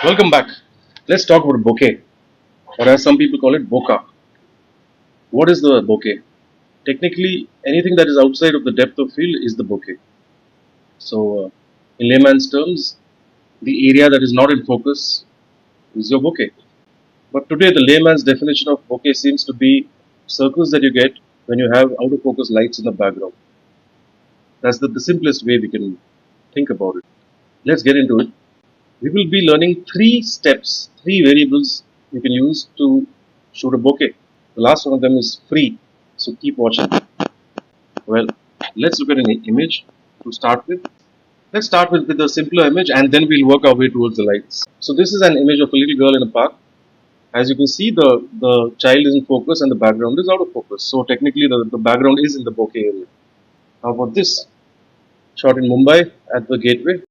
Welcome back. Let's talk about bokeh, or as some people call it, bokeh. What is the bokeh? Technically, anything that is outside of the depth of field is the bokeh. So, in layman's terms, the area that is not in focus is your bokeh. But today, the layman's definition of bokeh seems to be circles that you get when you have out of focus lights in the background. That's the simplest way we can think about it. Let's get into it. We will be learning three steps, three variables you can use to shoot a bokeh. The last one of them is free, so keep watching. Well, let's look at an image to start with. Let's start with a simpler image and then we'll work our way towards the lights. So this is an image of a little girl in a park. As you can see, the child is in focus and the background is out of focus. So technically the background is in the bokeh area. How about this? Shot in Mumbai at the gateway.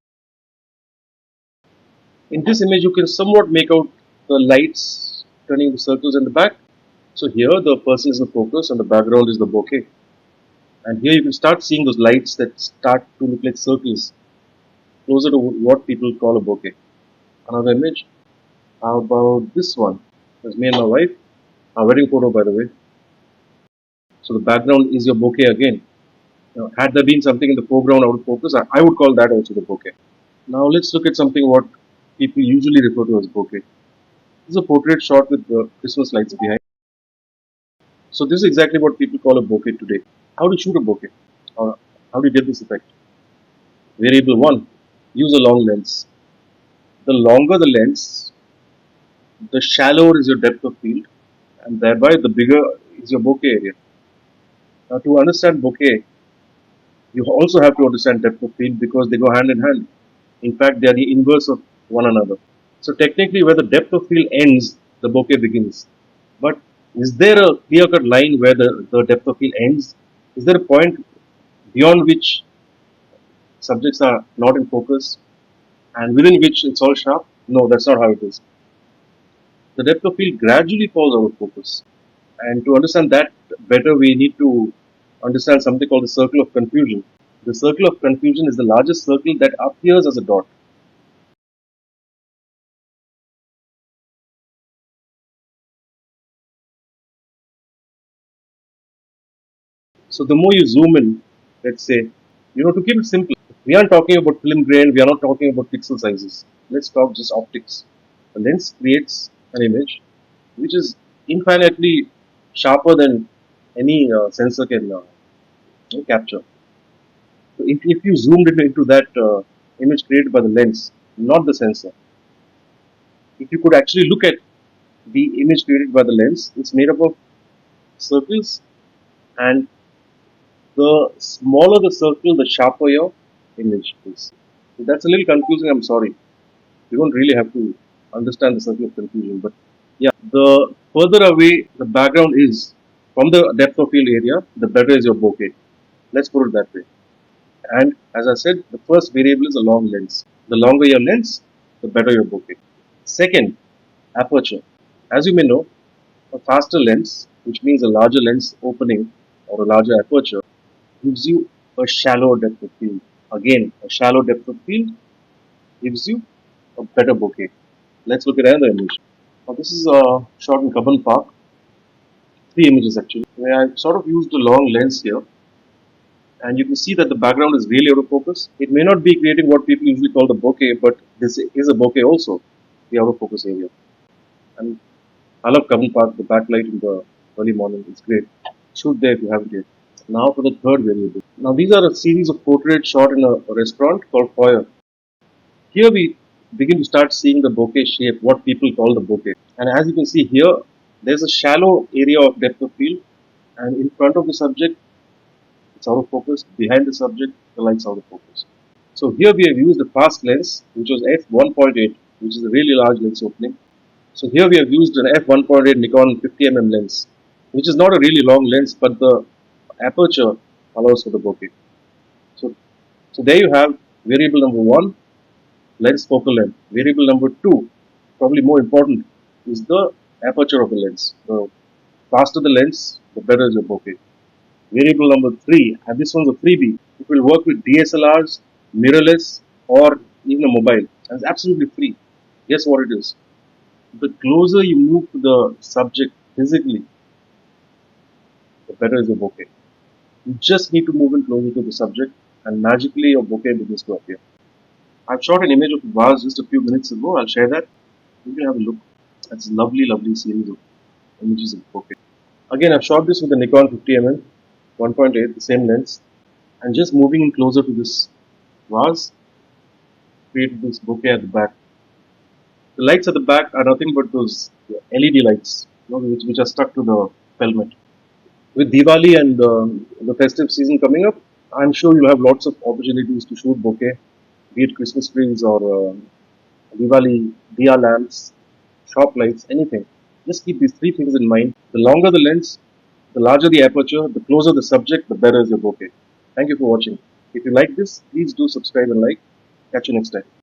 In this image you can somewhat make out the lights turning the circles in the back. So here the person is in focus and the background is the bokeh. And here you can start seeing those lights that start to look like circles, closer to what people call a bokeh. Another image. How about this one? There's me and my wife. Our wedding photo, by the way. So the background is your bokeh again. Had there been something in the foreground out of focus, I would call that also the bokeh. Now let's look at something what people usually refer to as bokeh. This is a portrait shot with Christmas lights behind. So this is exactly what people call a bokeh today. How to shoot a bokeh? Or how do you get this effect? Variable 1. Use a long lens. The longer the lens, the shallower is your depth of field, and thereby the bigger is your bokeh area. Now, to understand bokeh, you also have to understand depth of field because they go hand in hand. In fact, they are the inverse of one another. So, technically, where the depth of field ends, the bokeh begins. But is there a clear cut line where the depth of field ends? Is there a point beyond which subjects are not in focus and within which it's all sharp? No, that's not how it is. The depth of field gradually falls out of focus. And to understand that better, we need to understand something called the circle of confusion. The circle of confusion is the largest circle that appears as a dot. So the more you zoom in, let's say, to keep it simple, we aren't talking about film grain, we are not talking about pixel sizes. Let's talk just optics. A lens creates an image which is infinitely sharper than any sensor can capture. So if you zoomed into that image created by the lens, not the sensor, if you could actually look at the image created by the lens, it's made up of circles, and the smaller the circle, the sharper your image is. So that's a little confusing, I'm sorry. You don't really have to understand the circle of confusion, but yeah, the further away the background is from the depth of field area, the better is your bokeh. Let's put it that way. And as I said, the first variable is a long lens. The longer your lens, the better your bokeh. Second, aperture. As you may know, a faster lens, which means a larger lens opening or a larger aperture, gives you a shallow depth of field. Again, a shallow depth of field gives you a better bokeh. Let's look at another image. Now, this is a shot in Kabul Park. Three images actually, where I sort of used a long lens here, and you can see that the background is really out of focus. It may not be creating what people usually call the bokeh, but this is a bokeh also, the out of focus area. And I love Kabul Park, the backlight in the early morning. It's great. Shoot there if you haven't yet. Now for the third variable. Now these are a series of portraits shot in a restaurant called foyer. Here we begin to start seeing the bokeh shape, what people call the bokeh. And as you can see here, there's a shallow area of depth of field, and in front of the subject, it's out of focus. Behind the subject, the light's out of focus. So here we have used a fast lens, which was f1.8, which is a really large lens opening. So here we have used an f1.8 Nikon 50mm lens, which is not a really long lens, but the aperture allows for the bokeh. So, so there you have variable number 1, lens focal length. Variable number 2, probably more important, is the aperture of the lens. The faster the lens, the better is your bokeh. Variable number 3, and this one's a freebie. It will work with DSLRs, mirrorless, or even a mobile. And it's absolutely free. Guess what it is? The closer you move to the subject physically, the better is your bokeh. You just need to move in closer to the subject, and magically your bokeh begins to appear. I've shot an image of a vase just a few minutes ago. I'll share that. You can have a look. It's a lovely, lovely series of images of bokeh. Again, I've shot this with the Nikon 50mm 1.8, the same lens, and just moving in closer to this vase created this bokeh at the back. The lights at the back are nothing but those LED lights, which are stuck to the helmet. With Diwali and the festive season coming up, I'm sure you'll have lots of opportunities to shoot bokeh, be it Christmas trees or Diwali, diya lamps, shop lights, anything. Just keep these three things in mind. The longer the lens, the larger the aperture, the closer the subject, the better is your bokeh. Thank you for watching. If you like this, please do subscribe and like. Catch you next time.